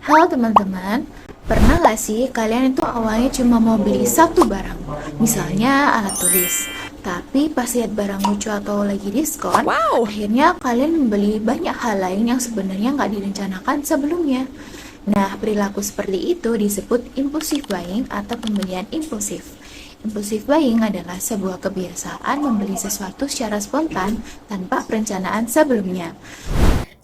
Halo teman-teman, pernah nggak sih kalian itu awalnya cuma mau beli satu barang, misalnya alat tulis, tapi pas lihat barang lucu atau lagi diskon, akhirnya kalian membeli banyak hal lain yang sebenarnya nggak direncanakan sebelumnya. Nah, perilaku seperti itu disebut impulsive buying atau pembelian impulsif. Impulsive buying adalah sebuah kebiasaan membeli sesuatu secara spontan tanpa perencanaan sebelumnya.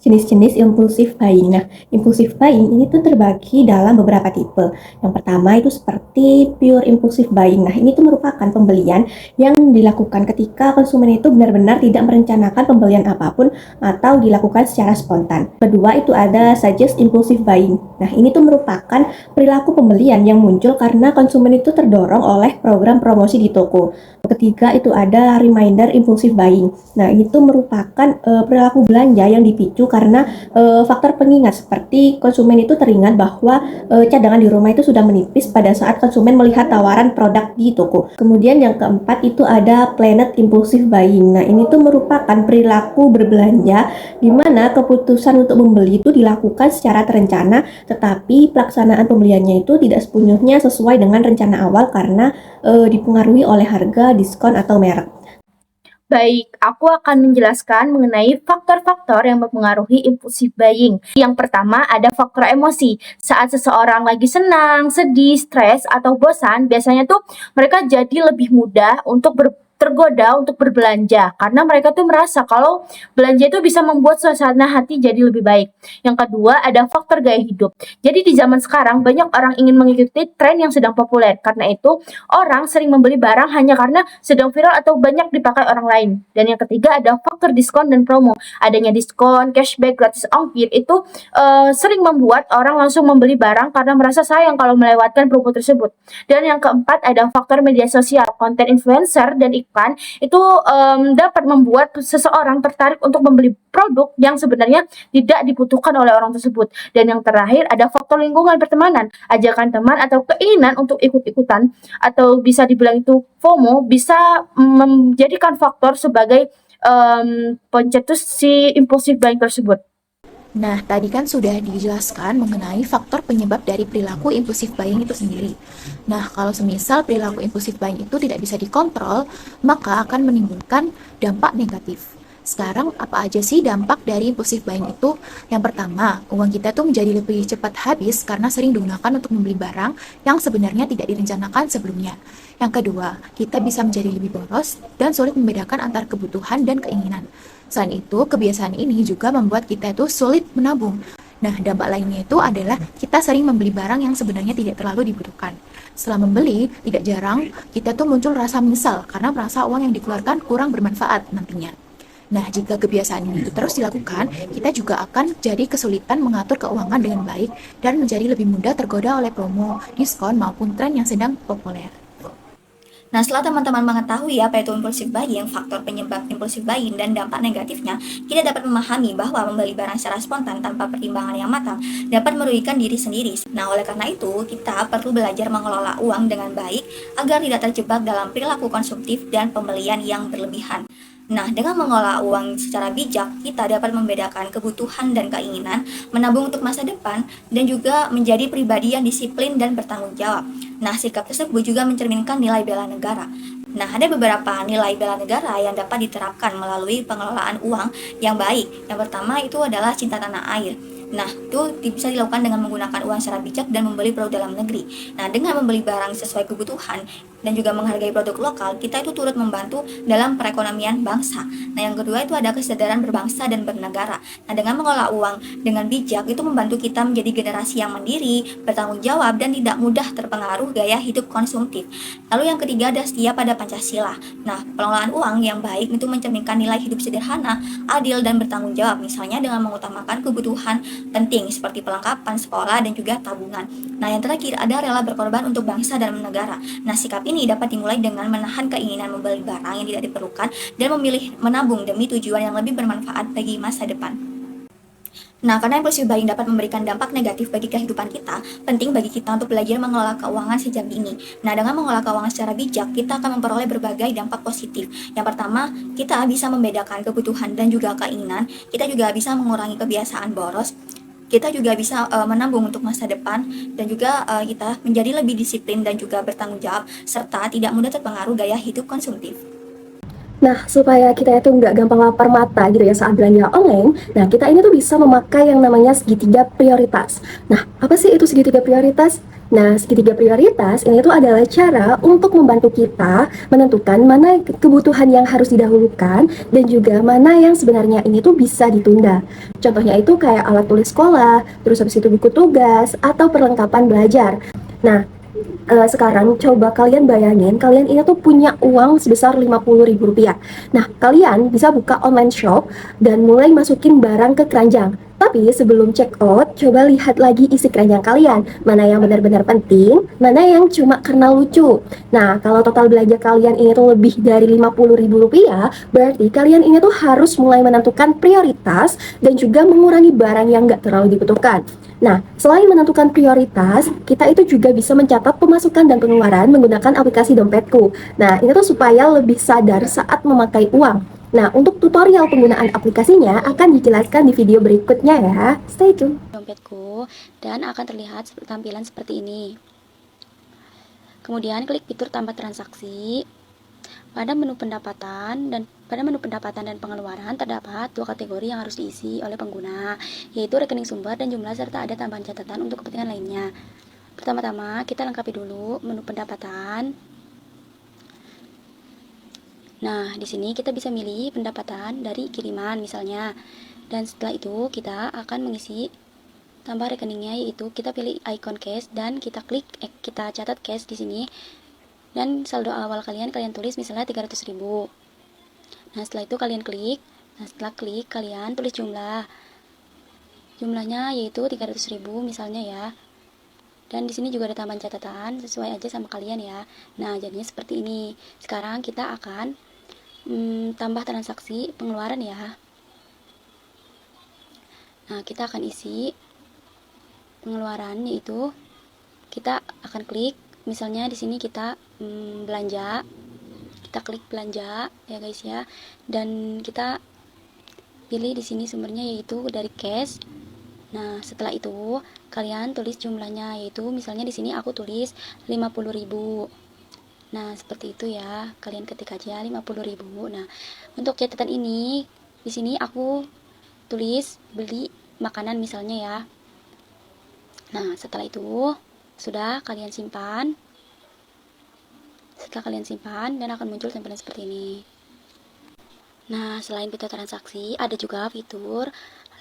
Jenis-jenis impulsif buying. Nah, impulsif buying ini tuh terbagi dalam beberapa tipe. Yang pertama itu seperti pure impulsive buying. Nah, ini tuh merupakan pembelian yang dilakukan ketika konsumen itu benar-benar tidak merencanakan pembelian apapun atau dilakukan secara spontan. Kedua itu ada suggest impulsive buying. Nah, ini tuh merupakan perilaku pembelian yang muncul karena konsumen itu terdorong oleh program promosi di toko. Ketiga itu ada reminder impulsive buying. Nah, ini tuh merupakan perilaku belanja yang dipicu karena faktor pengingat seperti konsumen itu teringat bahwa cadangan di rumah itu sudah menipis pada saat konsumen melihat tawaran produk di toko. Kemudian yang keempat itu ada planned impulsive buying. Nah, ini tuh merupakan perilaku berbelanja di mana keputusan untuk membeli itu dilakukan secara terencana, tetapi pelaksanaan pembeliannya itu tidak sepenuhnya sesuai dengan rencana awal karena dipengaruhi oleh harga, diskon, atau merek. Baik, aku akan menjelaskan mengenai faktor-faktor yang mempengaruhi impulsive buying. Yang pertama ada faktor emosi. Saat seseorang lagi senang, sedih, stres, atau bosan, biasanya tuh mereka jadi lebih mudah untuk tergoda untuk berbelanja karena mereka tuh merasa kalau belanja itu bisa membuat suasana hati jadi lebih baik. Yang kedua ada faktor gaya hidup. Jadi di zaman sekarang banyak orang ingin mengikuti tren yang sedang populer. Karena itu orang sering membeli barang hanya karena sedang viral atau banyak dipakai orang lain. Dan yang ketiga ada faktor diskon dan promo. Adanya diskon, cashback, gratis ongkir itu sering membuat orang langsung membeli barang karena merasa sayang kalau melewatkan promo tersebut. Dan yang keempat ada faktor media sosial, konten influencer dan iklan itu dapat membuat seseorang tertarik untuk membeli produk yang sebenarnya tidak dibutuhkan oleh orang tersebut. Dan yang terakhir ada faktor lingkungan pertemanan, ajakan teman atau keinginan untuk ikut-ikutan atau bisa dibilang itu FOMO bisa menjadikan faktor sebagai pencetus si impulsif buying tersebut. Nah, tadi kan sudah dijelaskan mengenai faktor penyebab dari perilaku impulsif buying itu sendiri. Nah, kalau semisal perilaku impulsif buying itu tidak bisa dikontrol, maka akan menimbulkan dampak negatif. Sekarang, apa aja sih dampak dari impulsif buying itu? Yang pertama, uang kita tuh menjadi lebih cepat habis karena sering digunakan untuk membeli barang yang sebenarnya tidak direncanakan sebelumnya. Yang kedua, kita bisa menjadi lebih boros dan sulit membedakan antara kebutuhan dan keinginan. Selain itu, kebiasaan ini juga membuat kita itu sulit menabung. Nah, dampak lainnya itu adalah kita sering membeli barang yang sebenarnya tidak terlalu dibutuhkan. Setelah membeli, tidak jarang kita tuh muncul rasa menyesal karena merasa uang yang dikeluarkan kurang bermanfaat nantinya. Nah, jika kebiasaan ini itu terus dilakukan, kita juga akan jadi kesulitan mengatur keuangan dengan baik dan menjadi lebih mudah tergoda oleh promo, diskon, maupun tren yang sedang populer. Nah, setelah teman-teman mengetahui apa itu impulsive buying, faktor penyebab impulsive buying, dan dampak negatifnya, kita dapat memahami bahwa membeli barang secara spontan tanpa pertimbangan yang matang dapat merugikan diri sendiri. Nah, oleh karena itu, kita perlu belajar mengelola uang dengan baik agar tidak terjebak dalam perilaku konsumtif dan pembelian yang berlebihan. Nah, dengan mengelola uang secara bijak, kita dapat membedakan kebutuhan dan keinginan, menabung untuk masa depan, dan juga menjadi pribadi yang disiplin dan bertanggung jawab. Nah, sikap tersebut juga mencerminkan nilai bela negara. Nah, ada beberapa nilai bela negara yang dapat diterapkan melalui pengelolaan uang yang baik. Yang pertama itu adalah cinta tanah air. Nah, itu bisa dilakukan dengan menggunakan uang secara bijak dan membeli produk dalam negeri. Nah, dengan membeli barang sesuai kebutuhan dan juga menghargai produk lokal, kita itu turut membantu dalam perekonomian bangsa. Nah, yang kedua itu ada kesadaran berbangsa dan bernegara. Nah, dengan mengelola uang dengan bijak itu membantu kita menjadi generasi yang mandiri, bertanggung jawab, dan tidak mudah terpengaruh gaya hidup konsumtif. Lalu yang ketiga ada setia pada Pancasila. Nah, pengelolaan uang yang baik itu mencerminkan nilai hidup sederhana, adil, dan bertanggung jawab. Misalnya dengan mengutamakan kebutuhan penting seperti perlengkapan sekolah dan juga tabungan. Nah, yang terakhir ada rela berkorban untuk bangsa dan negara. Nah, sikap ini dapat dimulai dengan menahan keinginan membeli barang yang tidak diperlukan dan memilih menabung demi tujuan yang lebih bermanfaat bagi masa depan. Nah, karena impulsive buying dapat memberikan dampak negatif bagi kehidupan kita, penting bagi kita untuk belajar mengelola keuangan sejak dini. Nah, dengan mengelola keuangan secara bijak, kita akan memperoleh berbagai dampak positif. Yang pertama, kita bisa membedakan kebutuhan dan juga keinginan. Kita juga bisa mengurangi kebiasaan boros. kita juga bisa menabung untuk masa depan, dan juga kita menjadi lebih disiplin dan juga bertanggung jawab, serta tidak mudah terpengaruh gaya hidup konsumtif. Nah, supaya kita itu nggak gampang lapar mata gitu ya saat belanja online, nah kita ini tuh bisa memakai yang namanya segitiga prioritas. Nah, apa sih itu segitiga prioritas? Nah, segitiga prioritas ini tuh adalah cara untuk membantu kita menentukan mana kebutuhan yang harus didahulukan dan juga mana yang sebenarnya ini tuh bisa ditunda. Contohnya itu kayak alat tulis sekolah, terus habis itu buku tugas, atau perlengkapan belajar. Nah, sekarang coba kalian bayangin, kalian ini tuh punya uang sebesar Rp50.000. Nah, kalian bisa buka online shop dan mulai masukin barang ke keranjang. Tapi sebelum check out, coba lihat lagi isi keranjang kalian. Mana yang benar-benar penting, mana yang cuma karena lucu. Nah, kalau total belanja kalian ini tuh lebih dari Rp50.000, berarti kalian ini tuh harus mulai menentukan prioritas dan juga mengurangi barang yang nggak terlalu dibutuhkan. Nah, selain menentukan prioritas, kita itu juga bisa mencatat pemasukan dan pengeluaran menggunakan aplikasi Dompetku. Nah, ini tuh supaya lebih sadar saat memakai uang. Nah, untuk tutorial penggunaan aplikasinya akan dijelaskan di video berikutnya ya. Stay tune. Dompetku dan akan terlihat tampilan seperti ini. Kemudian klik fitur tambah transaksi. Pada menu pendapatan dan pengeluaran terdapat dua kategori yang harus diisi oleh pengguna, yaitu rekening sumber dan jumlah serta ada tambahan catatan untuk kepentingan lainnya. Pertama-tama kita lengkapi dulu menu pendapatan. Nah, di sini kita bisa milih pendapatan dari kiriman misalnya. Dan setelah itu kita akan mengisi tambah rekeningnya, yaitu kita pilih icon cash dan kita catat cash di sini. Dan saldo awal kalian tulis misalnya 300.000. Nah, setelah itu kalian klik. Nah, setelah klik kalian tulis jumlahnya yaitu 300.000 misalnya ya. Dan di sini juga ada tambahan catatan sesuai aja sama kalian ya. Nah, jadinya seperti ini. Sekarang kita akan tambah transaksi pengeluaran ya. Nah, kita akan isi pengeluaran, yaitu kita akan klik misalnya di sini kita belanja, kita klik belanja ya guys ya, dan kita pilih di sini sumbernya yaitu dari cash. Nah, setelah itu kalian tulis jumlahnya, yaitu misalnya di sini aku tulis 50.000. Nah, seperti itu ya, kalian ketik aja 50.000. Nah, untuk catatan ini di sini aku tulis beli makanan misalnya ya. Nah, setelah itu sudah kalian simpan. Setelah kalian simpan dan akan muncul tampilan seperti ini. Nah, selain fitur transaksi, ada juga fitur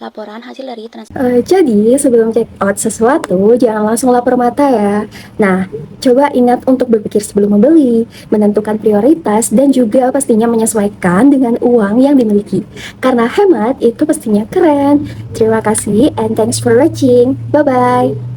laporan hasil dari transaksi. Jadi sebelum check out sesuatu, jangan langsung lapor mata ya. Nah, coba ingat untuk berpikir sebelum membeli, menentukan prioritas, dan juga pastinya menyesuaikan dengan uang yang dimiliki. Karena hemat itu pastinya keren. Terima kasih and thanks for watching. Bye-bye.